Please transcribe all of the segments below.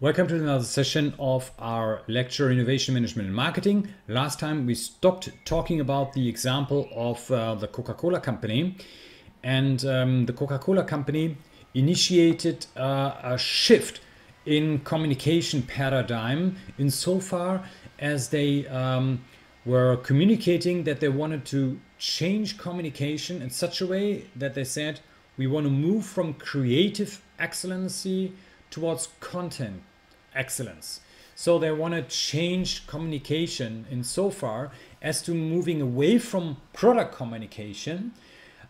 Welcome to another session of our lecture Innovation Management and Marketing. Last time we stopped talking about the example of the Coca-Cola company, and the Coca-Cola company initiated a shift in communication paradigm insofar as they were communicating that they wanted to change communication in such a way that they said we want to move from creative excellency towards content excellence. So they want to change communication insofar as to moving away from product communication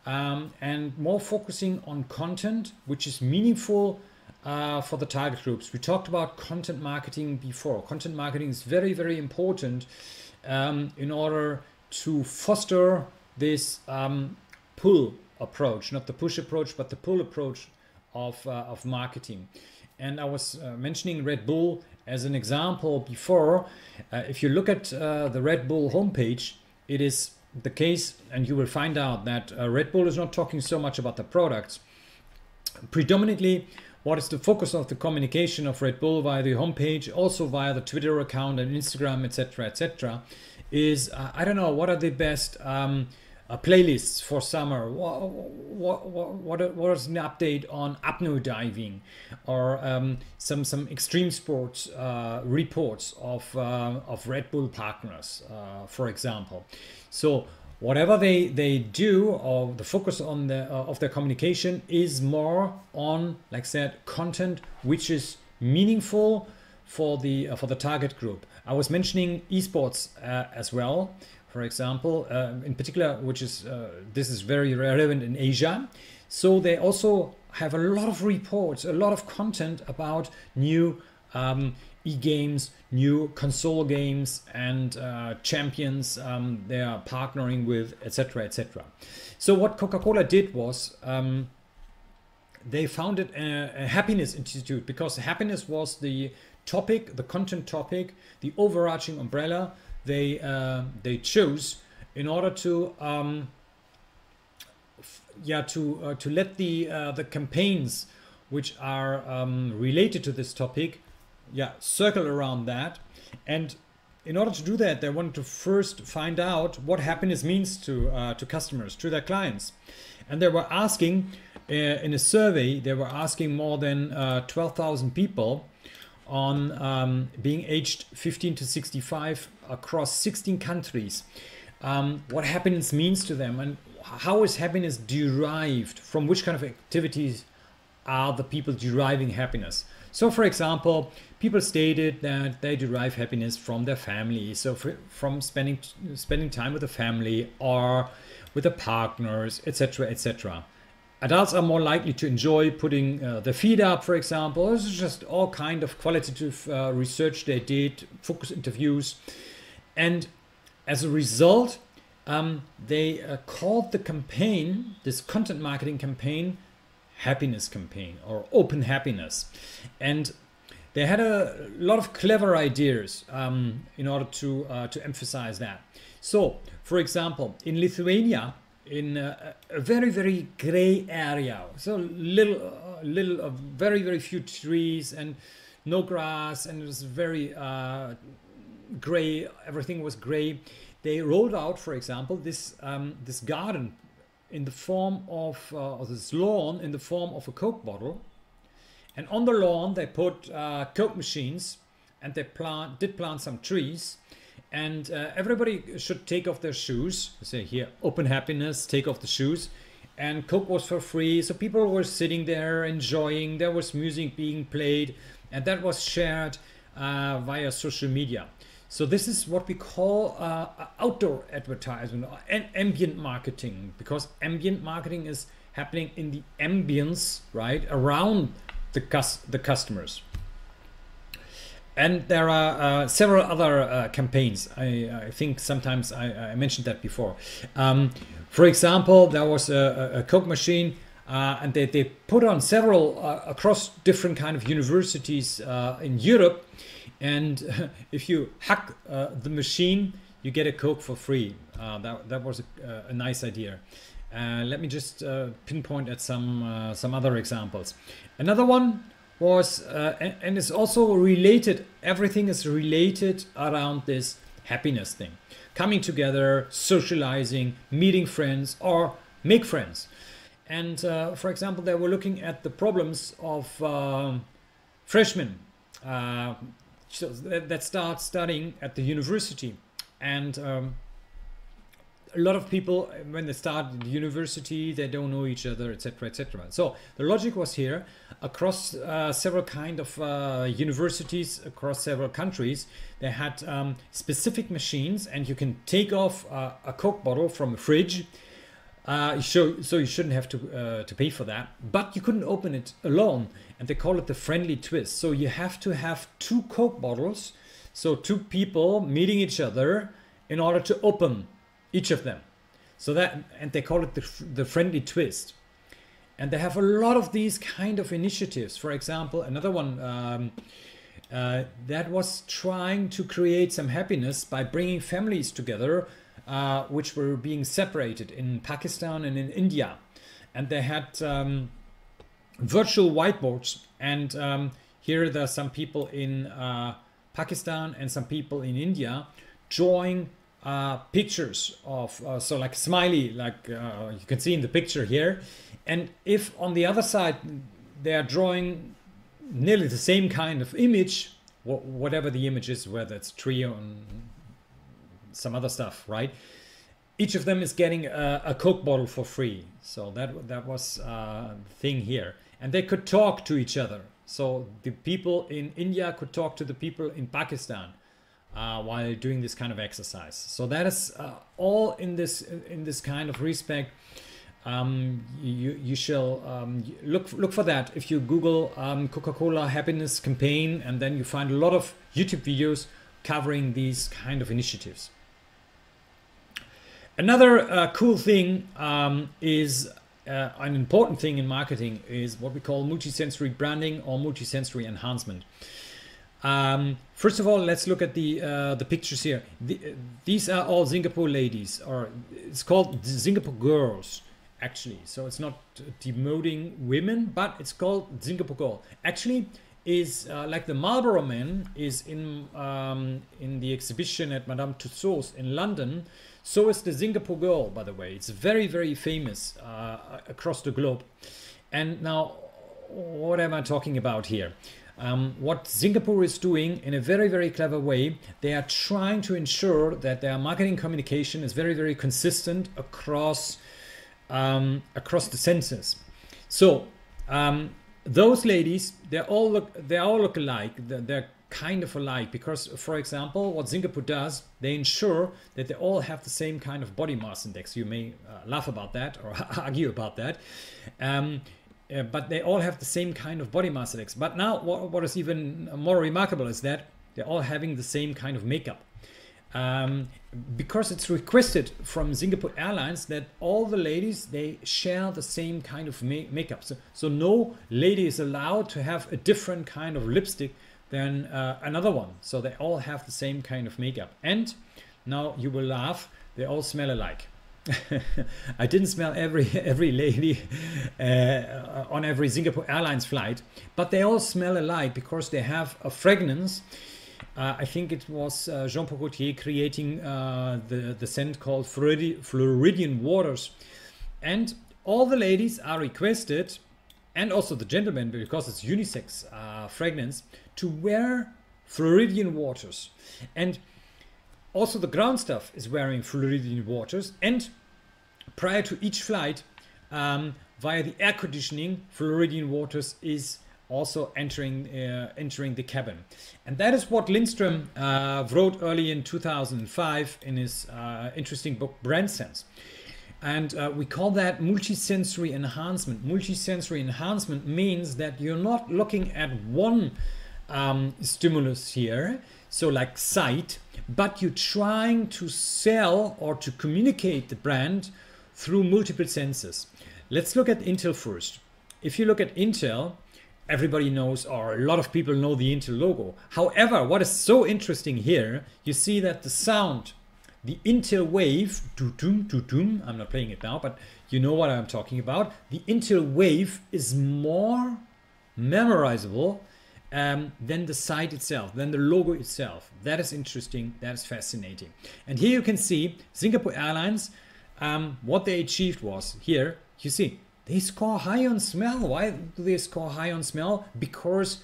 and more focusing on content, which is meaningful for the target groups. We talked about content marketing before. Content marketing is very, very important in order to foster this pull approach, not the push approach, but the pull approach of marketing. And I was mentioning Red Bull as an example before. If you look at the Red Bull homepage, it is the case, and you will find out that Red Bull is not talking so much about the products. Predominantly, what is the focus of the communication of Red Bull via the homepage, also via the Twitter account and Instagram, etc., is I don't know, what are the best playlists for summer? What is an update on apnea diving, or some extreme sports reports of Red Bull partners, for example. So whatever they do, or the focus on of their communication is more on, like I said, content which is meaningful for the target group. I was mentioning esports as well. For example, in particular, which is this is very relevant in Asia. So they also have a lot of reports, a lot of content about new e-games, new console games, and champions they are partnering with, etc. So what Coca-Cola did was they founded a happiness institute, because happiness was the topic, the content topic, the overarching umbrella they chose in order to let the campaigns which are related to this topic circle around that. And in order to do that, they wanted to first find out what happiness means to customers, to their clients. And they were asking in a survey, they were asking more than 12,000 people on being aged 15 to 65 across 16 countries, what happiness means to them, and how is happiness derived, from which kind of activities are the people deriving happiness. So for example, people stated that they derive happiness from their family, so from spending time with the family or with the partners, etc. Adults are more likely to enjoy putting their feet up, for example. This is just all kind of qualitative research they did, focus interviews. And as a result, they called the campaign, this content marketing campaign, happiness campaign, or open happiness. And they had a lot of clever ideas in order to emphasize that. So, for example, in Lithuania, in a very, very gray area, so very few trees and no grass, and it was very gray, everything was gray. They rolled out, for example, this garden in the form of or this lawn in the form of a Coke bottle, and on the lawn they put Coke machines, and they did plant some trees. And everybody should take off their shoes. Say here, open happiness, take off the shoes. And Coke was for free. So people were sitting there enjoying. There was music being played. And that was shared via social media. So this is what we call outdoor advertisement, or ambient marketing. Because ambient marketing is happening in the ambience, right, around the customers. And there are several other campaigns. I think sometimes I mentioned that before. For example, there was a Coke machine, and they put on several across different kind of universities in Europe. And if you hack the machine, you get a Coke for free. That was a nice idea. Let me just pinpoint at some other examples. Another one was, and it's also related, everything is related around this happiness thing. Coming together, socializing, meeting friends, or make friends. And for example, they were looking at the problems of freshmen that start studying at the university. And a lot of people, when they start the university, they don't know each other, etc., etc. So the logic was here, across several kind of universities, across several countries, they had specific machines, and you can take off a Coke bottle from a fridge. So you shouldn't have to pay for that, but you couldn't open it alone, and they call it the friendly twist. So you have to have two Coke bottles, so two people meeting each other in order to open each of them. So that, and they call it the friendly twist. And they have a lot of these kind of initiatives. For example, another one that was trying to create some happiness by bringing families together, which were being separated in Pakistan and in India. And they had virtual whiteboards. And here there are some people in Pakistan and some people in India drawing pictures of, so like smiley, like you can see in the picture here. And if on the other side they are drawing nearly the same kind of image, whatever the image is, whether it's tree or some other stuff, right? Each of them is getting a Coke bottle for free. So that was the thing here. And they could talk to each other. So the people in India could talk to the people in Pakistan while doing this kind of exercise. So that is all in this kind of respect. You shall look for that if you Google Coca-Cola happiness campaign, and then you find a lot of YouTube videos covering these kind of initiatives. Another cool thing is an important thing in marketing is what we call multisensory branding or multisensory enhancement. First of all, let's look at the pictures here. These are all Singapore ladies, or it's called Singapore girls, actually. So it's not demoting women, but it's called Singapore girl. Actually, is like the Marlboro Man is in the exhibition at Madame Tussauds in London. So is the Singapore girl, by the way. It's very, very famous across the globe. And now, what am I talking about here? What Singapore is doing in a very, very clever way, they are trying to ensure that their marketing communication is very, very consistent across the senses. So those ladies, they all look alike. They're kind of alike because, for example, what Singapore does, they ensure that they all have the same kind of body mass index. You may laugh about that or argue about that. But they all have the same kind of body mass index. But now what is even more remarkable is that they're all having the same kind of makeup. Because it's requested from Singapore Airlines that all the ladies, they share the same kind of makeup. So no lady is allowed to have a different kind of lipstick than another one. So they all have the same kind of makeup. And now you will laugh, they all smell alike. I didn't smell every lady on every Singapore Airlines flight, but they all smell alike because they have a fragrance. I think it was Jean-Paul Gaultier creating the scent called Floridian Waters. And all the ladies are requested, and also the gentlemen, because it's unisex fragrance, to wear Floridian Waters. And also the ground staff is wearing Floridian Waters, and prior to each flight, via the air conditioning, Floridian Waters is also entering the cabin. And that is what Lindström wrote early in 2005 in his interesting book Brand Sense. And we call that multisensory enhancement. Multisensory enhancement means that you're not looking at one stimulus here, so like sight, but you're trying to sell or to communicate the brand through multiple senses. Let's look at Intel first. If you look at Intel, everybody knows, or a lot of people know, the Intel logo. However, what is so interesting here, you see that the sound, the Intel wave, doo-doom, I'm not playing it now, but you know what I'm talking about. The Intel wave is more memorizable than the site itself, than the logo itself. That is interesting, that is fascinating. And here you can see Singapore Airlines, what they achieved was, here you see they score high on smell. Why do they score high on smell? Because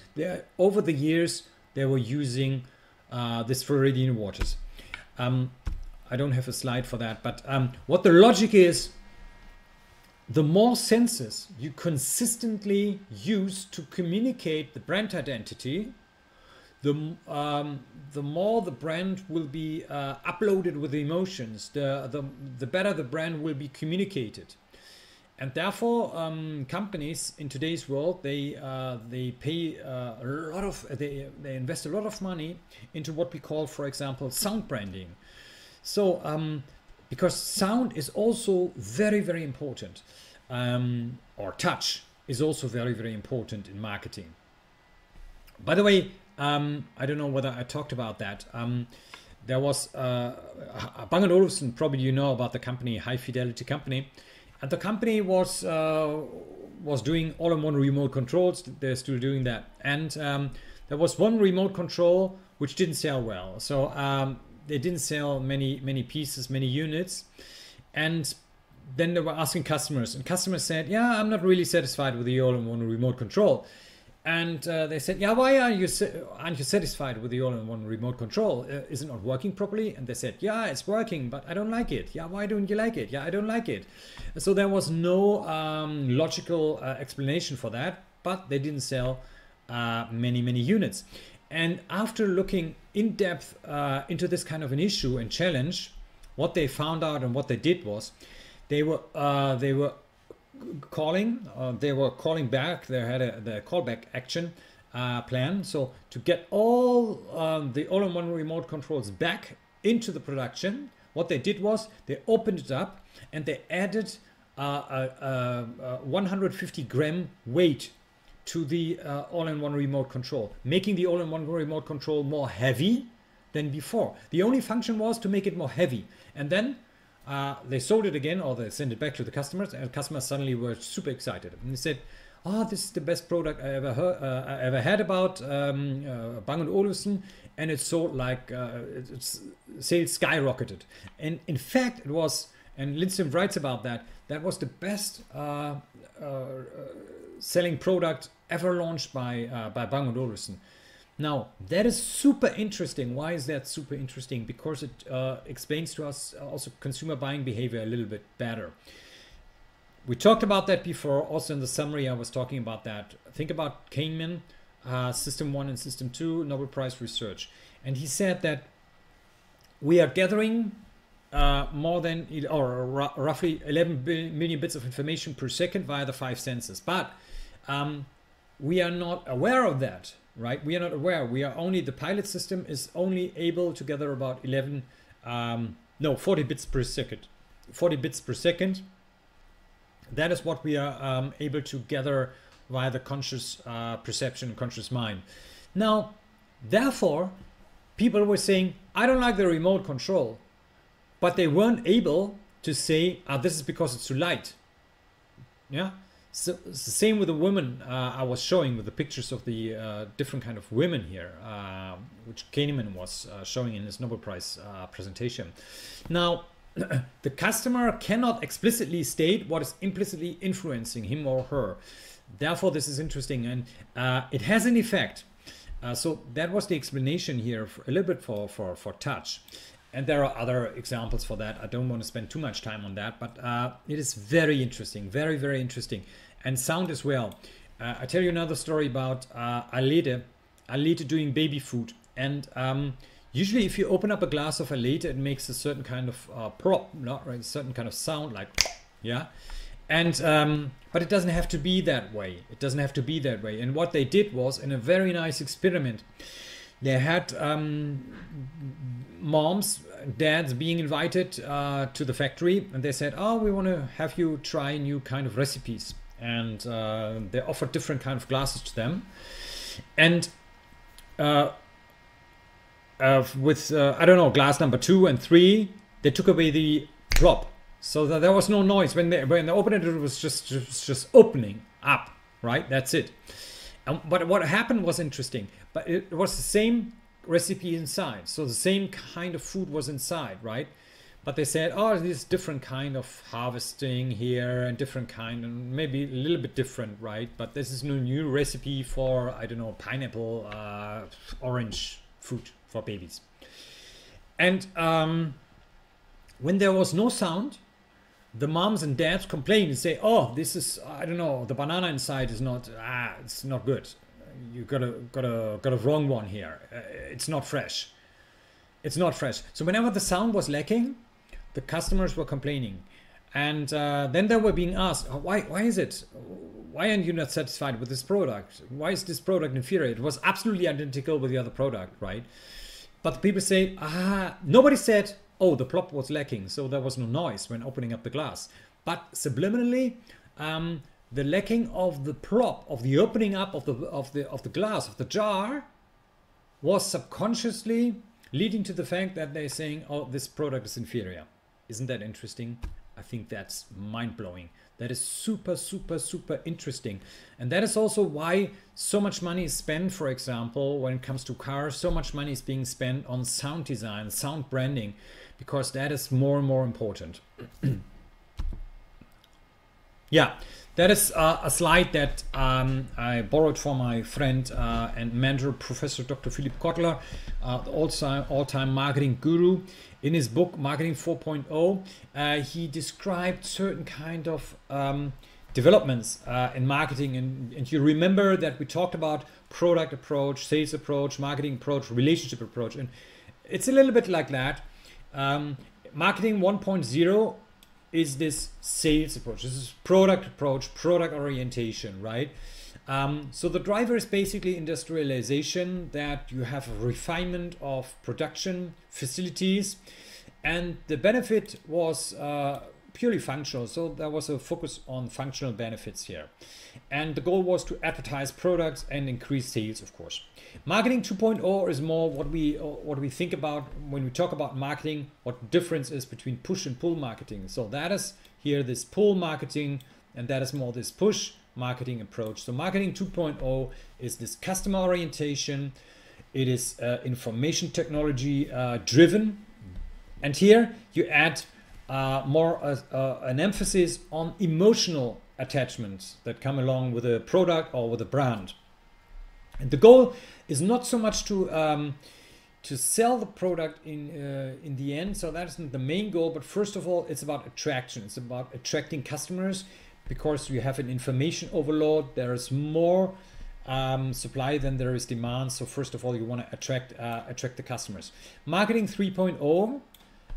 over the years they were using this Floridian waters. I don't have a slide for that, but what the logic is, the more sensors you consistently use to communicate the brand identity, the more the brand will be uploaded with emotions, the better the brand will be communicated. And therefore, companies in today's world, they pay a lot of, they invest a lot of money into what we call, for example, sound branding. So, because sound is also very, very important, or touch is also very, very important in marketing. By the way, I don't know whether I talked about that. There was Bang & Olufsen, probably you know about the company, high fidelity company. And the company was doing all-in-one remote controls. They're still doing that. And there was one remote control which didn't sell well. So they didn't sell many pieces, many units. And then they were asking customers. And customers said, yeah, I'm not really satisfied with the all-in-one remote control. And they said, yeah, why aren't you satisfied with the all-in-one remote control? Is it not working properly? And they said, yeah, it's working, but I don't like it. Yeah, why don't you like it? Yeah, I don't like it. So there was no logical explanation for that, but they didn't sell many units. And after looking in depth into this kind of an issue and challenge, what they found out and what they did was they were calling back. They had the callback action plan. So to get all the all-in-one remote controls back into the production, what they did was they opened it up and they added 150 gram weight to the all-in-one remote control, making the all-in-one remote control more heavy than before. The only function was to make it more heavy, and then they sold it again, or they sent it back to the customers, and customers suddenly were super excited. And they said, oh, this is the best product I ever had about Bang & Olufsen, and it sold like, sales skyrocketed. And in fact, it was, and Lindström writes about that, that was the best selling product ever launched by Bang & Olufsen. Now, that is super interesting. Why is that super interesting? Because it explains to us also consumer buying behavior a little bit better. We talked about that before. Also in the summary, I was talking about that. Think about Kahneman, System 1 and System 2, Nobel Prize research. And he said that we are gathering more than, or roughly 11 million bits of information per second via the 5 senses. But we are not aware of that. Right, we are not aware. We are only, the pilot system is only able to gather about 40 bits per second. 40 bits per second. That is what we are able to gather via the conscious perception, conscious mind. Now, therefore, people were saying, I don't like the remote control, but they weren't able to say, this is because it's too light. Yeah. So it's the same with the women I was showing with the pictures of the different kind of women here, which Kahneman was showing in his Nobel Prize presentation. Now, the customer cannot explicitly state what is implicitly influencing him or her. Therefore, this is interesting, and it has an effect. So that was the explanation here for, a little bit for touch. And there are other examples for that. I don't want to spend too much time on that, but it is very interesting, very, very interesting. And sound as well. I tell you another story about 𝗨𝗏 doing baby food. And usually if you open up a glass of 𝗨𝗏, it makes a certain kind of plop, not right, a certain kind of sound like, yeah. And but it doesn't have to be that way. It doesn't have to be that way. And what they did was, in a very nice experiment, they had moms, dads being invited to the factory, and they said, oh, we want to have you try new kind of recipes. And they offered different kind of glasses to them. And with, I don't know, glass number 2 and 3, they took away the drop. So that there was no noise. When they opened it, it was just opening up, right? That's it. But what happened was interesting, but it was the same recipe inside. So the same kind of food was inside, right? But they said, oh, this different kind of harvesting here and different kind, and maybe a little bit different, right? But this is a new recipe for, I don't know, pineapple, orange food for babies. And when there was no sound, the moms and dads complain and say, oh, this is, I don't know, the banana inside is not, it's not good. You got a wrong one here. It's not fresh. It's not fresh. So whenever the sound was lacking, the customers were complaining. And then they were being asked, oh, why is it? Why aren't you not satisfied with this product? Why is this product inferior? It was absolutely identical with the other product, right? But the people say, nobody said, oh, the plop was lacking, so there was no noise when opening up the glass. But subliminally, the lacking of the plop, of the opening up of the glass, of the jar, was subconsciously leading to the fact that they're saying, oh, this product is inferior. Isn't that interesting? I think that's mind-blowing. That is super, super, super interesting. And that is also why so much money is spent, for example, when it comes to cars, so much money is being spent on sound design, sound branding, because that is more and more important. Yeah, that is a slide that I borrowed from my friend and mentor, Professor Dr. 𝗵𝗵𝗁, all-time marketing guru. In his book, Marketing 4.0, he described certain kind of developments in marketing. And you remember that we talked about product approach, sales approach, marketing approach, relationship approach. And it's a little bit like that. Marketing 1.0 is this sales approach. This is product approach, product orientation, right? So the driver is basically industrialization, that you have a refinement of production facilities, and the benefit was purely functional. So there was a focus on functional benefits here. And the goal was to advertise products and increase sales, of course. Marketing 2.0 is more what we think about when we talk about marketing, what the difference is between push and pull marketing. So that is here this pull marketing, and that is more this push marketing approach. So marketing 2.0 is this customer orientation. It is information technology driven. And here you add more an emphasis on emotional attachments that come along with a product or with a brand. And the goal is not so much to sell the product in the end. So that isn't the main goal, but first of all, it's about attraction. It's about attracting customers, because you have an information overload. There is more supply than there is demand. So first of all, you want to attract the customers. Marketing 3.0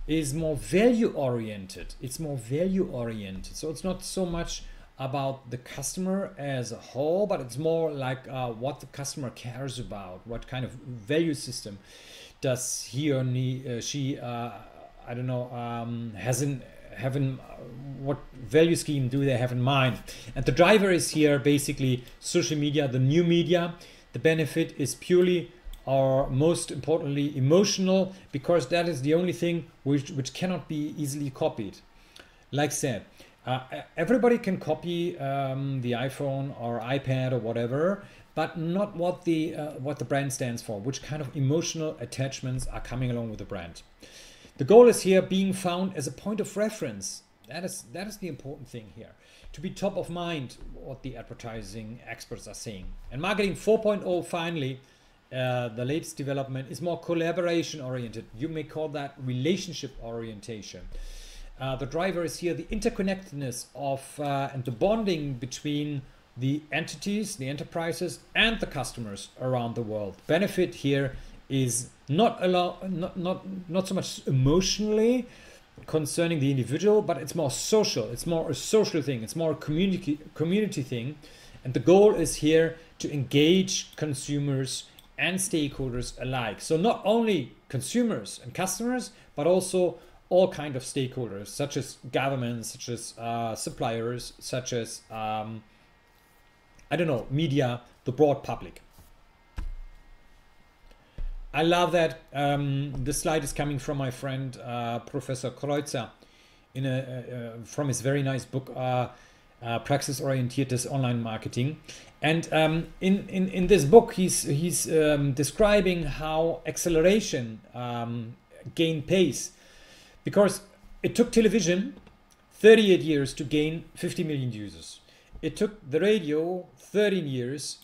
is more value oriented. It's more value oriented. So it's not so much about the customer as a whole, but it's more like what the customer cares about. What kind of value system does he or she, I don't know, what value scheme do they have in mind? And the driver is here basically social media, the new media. The benefit is purely, or most importantly, emotional, because that is the only thing which cannot be easily copied. Like said, everybody can copy the iPhone or iPad or whatever, but not what the brand stands for, which kind of emotional attachments are coming along with the brand. The goal is here being found as a point of reference. That is the important thing here. To be top of mind, what the advertising experts are saying. And marketing 4.0, finally, the latest development is more collaboration oriented. You may call that relationship orientation. The driver is here the interconnectedness of and the bonding between the entities, the enterprises, and the customers around the world. Benefit here is not so much emotionally concerning the individual, but it's more social. It's more a social thing. It's more a community thing. And the goal is here to engage consumers and stakeholders alike. So not only consumers and customers, but also all kind of stakeholders, such as governments, such as suppliers, such as I don't know, media, the broad public. I love that. This slide is coming from my friend Professor 𝗀𝗁𝗋𝗋 from his very nice book praxisorientiertes Online-Marketing. And in this book, he's describing how acceleration gained pace, because it took television 38 years to gain 50 million users. It took the radio 13 years,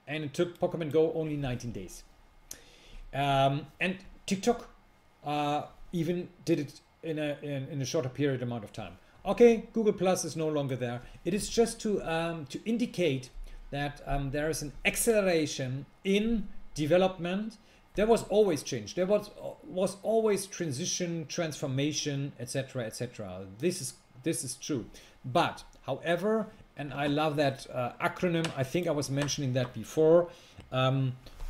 and it took Pokemon Go only 19 days. And TikTok even did it in a shorter period amount of time. Okay, Google Plus is no longer there. It is just to indicate that there is an acceleration in development. There was always change. There was always transition, transformation, etc., etc. This is true. But however, and I love that acronym. I think I was mentioning that before.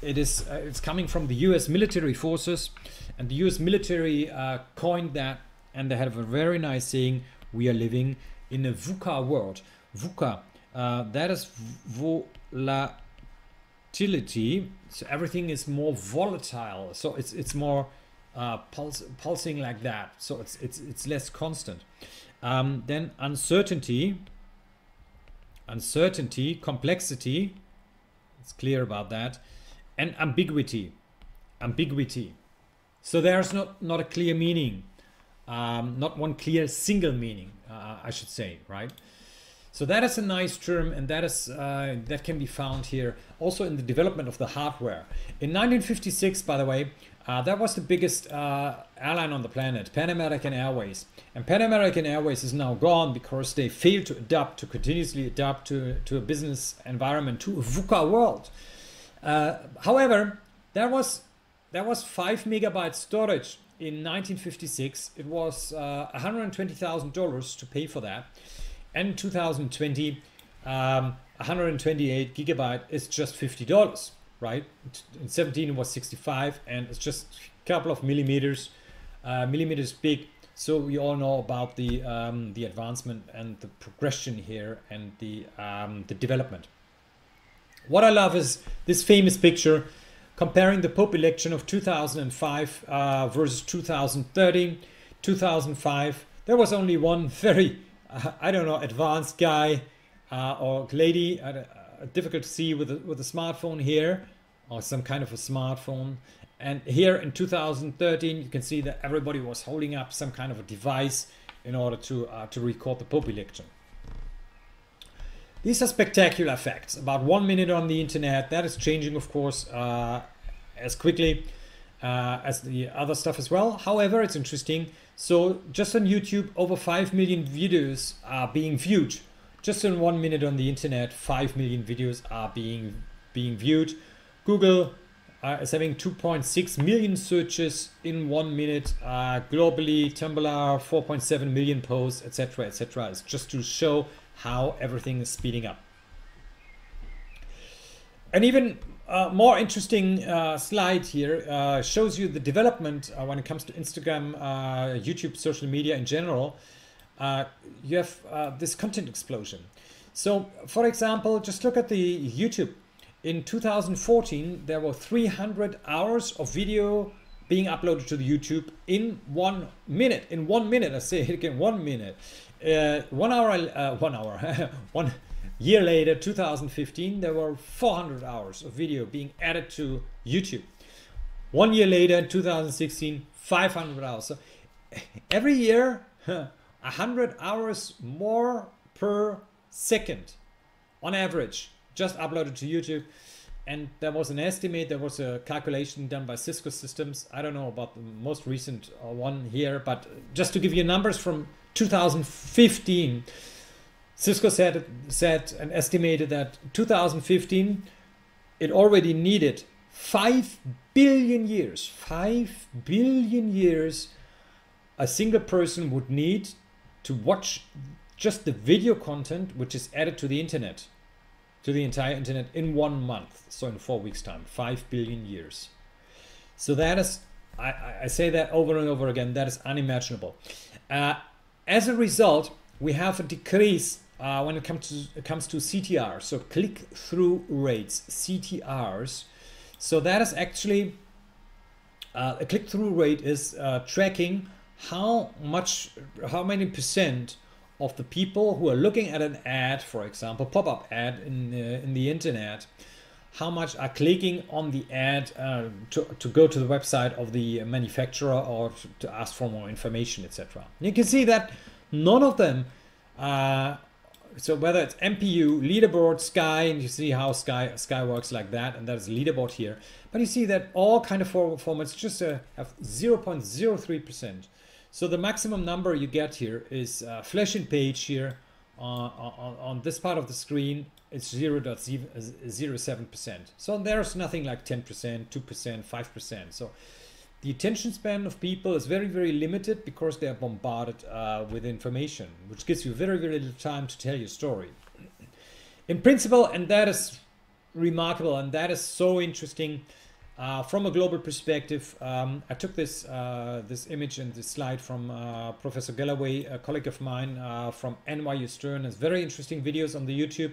It's coming from the U.S. military forces, and the U.S. military coined that, and they have a very nice saying: "We are living in a VUCA world." VUCA, that is volatility. So everything is more volatile. So it's more pulsing like that. So it's less constant. Then uncertainty, complexity. It's clear about that. And ambiguity. So there's not a clear meaning, not one clear single meaning, I should say, right? So that is a nice term, and that is that can be found here also in the development of the hardware. In 1956, by the way, that was the biggest airline on the planet, Pan American Airways. And Pan American Airways is now gone because they failed to continuously adapt to a business environment, to a VUCA world. However, there was 5 megabyte storage in 1956. It was $120,000 to pay for that. And in 2020, 128 gigabyte is just $50, right? In 17 it was 65, and it's just a couple of millimeters big. So we all know about the advancement and the progression here, and the development. What I love is this famous picture comparing the Pope election of 2005 versus 2013. 2005, there was only one very, I don't know, advanced guy or lady, difficult to see with a smartphone here, or some kind of a smartphone. And here in 2013, you can see that everybody was holding up some kind of a device in order to record the Pope election. These are spectacular facts about 1 minute on the internet. That is changing, of course, as quickly as the other stuff as well. However, it's interesting. So just on YouTube, over 5 million videos are being viewed. Just in 1 minute on the internet, 5 million videos are being viewed. Google is having 2.6 million searches in 1 minute. Globally, Tumblr, 4.7 million posts, etc., etc. It's just to show how everything is speeding up. An even more interesting slide here shows you the development when it comes to Instagram, YouTube, social media in general. You have this content explosion. So, for example, just look at the YouTube. In 2014, there were 300 hours of video being uploaded to the YouTube in 1 minute. In 1 minute, I say it again, 1 minute. 1 year later, 2015, there were 400 hours of video being added to YouTube. 1 year later, 2016, 500 hours. So every year, 100 hours more per second on average, just uploaded to YouTube. And there was an estimate, there was a calculation done by Cisco Systems. I don't know about the most recent one here, but just to give you numbers from 2015, Cisco said and estimated that 2015, it already needed 5 billion years. 5 billion years a single person would need to watch just the video content which is added to the internet, to the entire internet in 1 month. So in 4 weeks time, 5 billion years. So that is, I say that over and over again, that is unimaginable. As a result, we have a decrease when it comes to CTR, so click-through rates, CTRs. So that is actually, a click-through rate is tracking how many percent of the people who are looking at an ad, for example, pop-up ad in the internet, how much are clicking on the ad to go to the website of the manufacturer or to ask for more information, etc. You can see that none of them, so whether it's MPU, leaderboard, Sky, and you see how Sky works like that, and that's leaderboard here. But you see that all kind of formats just have 0.03%. So the maximum number you get here is flashing page here on this part of the screen. It's 0.07%. So there's nothing like 10%, 2%, 5%. So the attention span of people is very, very limited because they are bombarded with information, which gives you very, very little time to tell your story. In principle, and that is remarkable, and that is so interesting from a global perspective. I took this image and this slide from Professor 𝗀𝗍𝗶, a colleague of mine from NYU Stern. Has very interesting videos on the YouTube.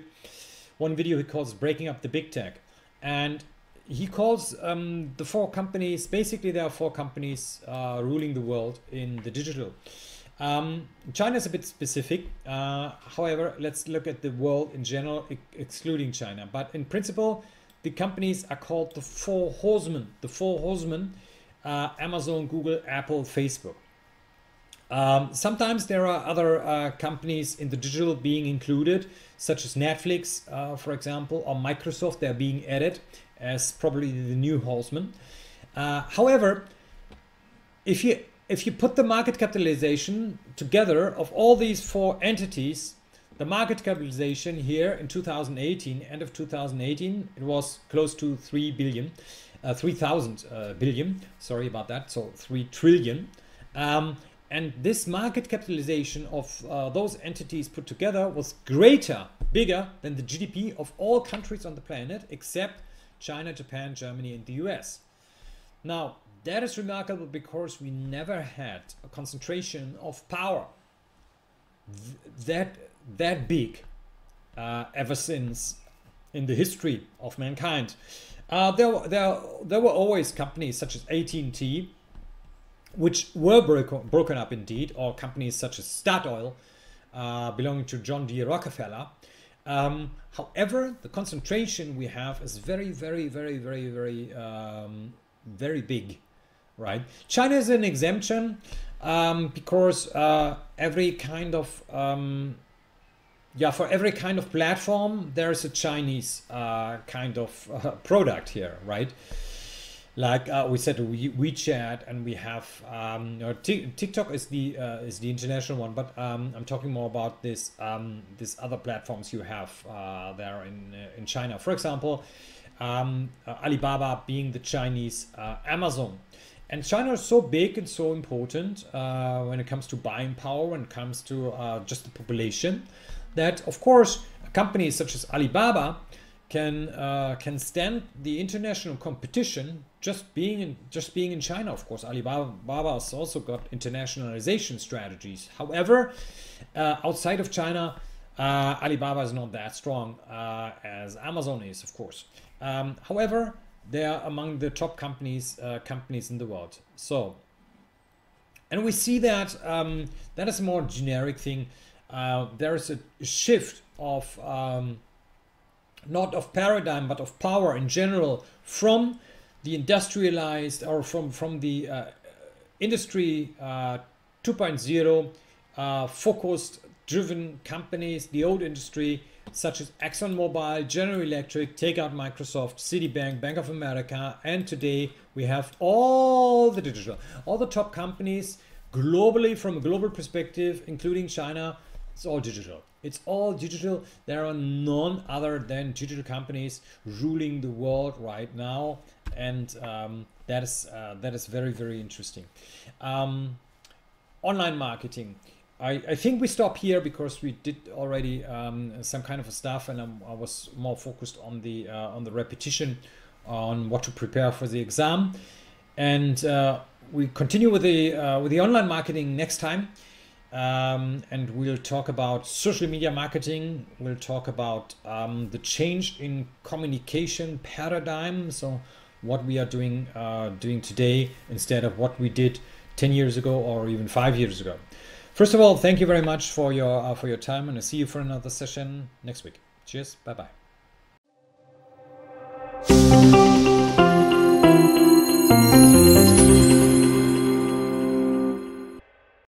One video he calls "Breaking Up the Big Tech," and he calls the 4 companies. Basically, there are 4 companies ruling the world in the digital. China is a bit specific. However, let's look at the world in general, excluding China. But in principle, the companies are called the 4 horsemen. The 4 horsemen: Amazon, Google, Apple, Facebook. Sometimes there are other companies in the digital being included, such as Netflix, for example, or Microsoft. They're being added as probably the new horsemen. However, if you put the market capitalization together of all these 4 entities, the market capitalization here in 2018, end of 2018, it was close to 3,000 billion. Sorry about that. So 3 trillion. And this market capitalization of those entities put together was bigger than the GDP of all countries on the planet except China, Japan, Germany, and the US. Now, that is remarkable because we never had a concentration of power that big ever since in the history of mankind. There were always companies such as AT&T, which were broken up indeed, or companies such as Statoil, belonging to John D. Rockefeller. However, the concentration we have is very, very, very, very, very, very big, right? China is an exemption because every kind of for every kind of platform there is a Chinese kind of product here, right? Like we said, WeChat, and we have TikTok is the international one, but I'm talking more about this other platforms you have there in China. For example, Alibaba being the Chinese Amazon. And China is so big and so important when it comes to buying power, when it comes to just the population, that of course companies such as Alibaba can stand the international competition just being in China. Of course, Alibaba has also got internationalization strategies. However, outside of China, Alibaba is not that strong as Amazon is, of course. However, they are among the top companies in the world. So, and we see that that is a more generic thing. There is a shift of not of paradigm, but of power in general, from the industrialized or from the industry 2.0 focused driven companies, the old industry, such as ExxonMobil, General Electric, take out Microsoft, Citibank, Bank of America, and today we have all the digital, all the top companies globally, from a global perspective, including China. It's all digital. It's all digital. There are none other than digital companies ruling the world right now, and that is very, very interesting. Online marketing. I think we stop here because we did already some kind of stuff, and I was more focused on the repetition, on what to prepare for the exam, and we continue with the online marketing next time. And we'll talk about social media marketing. We'll talk about the change in communication paradigm. So what we are doing today instead of what we did 10 years ago or even 5 years ago. First of all, thank you very much for your time, and I'll see you for another session next week. Cheers. Bye bye.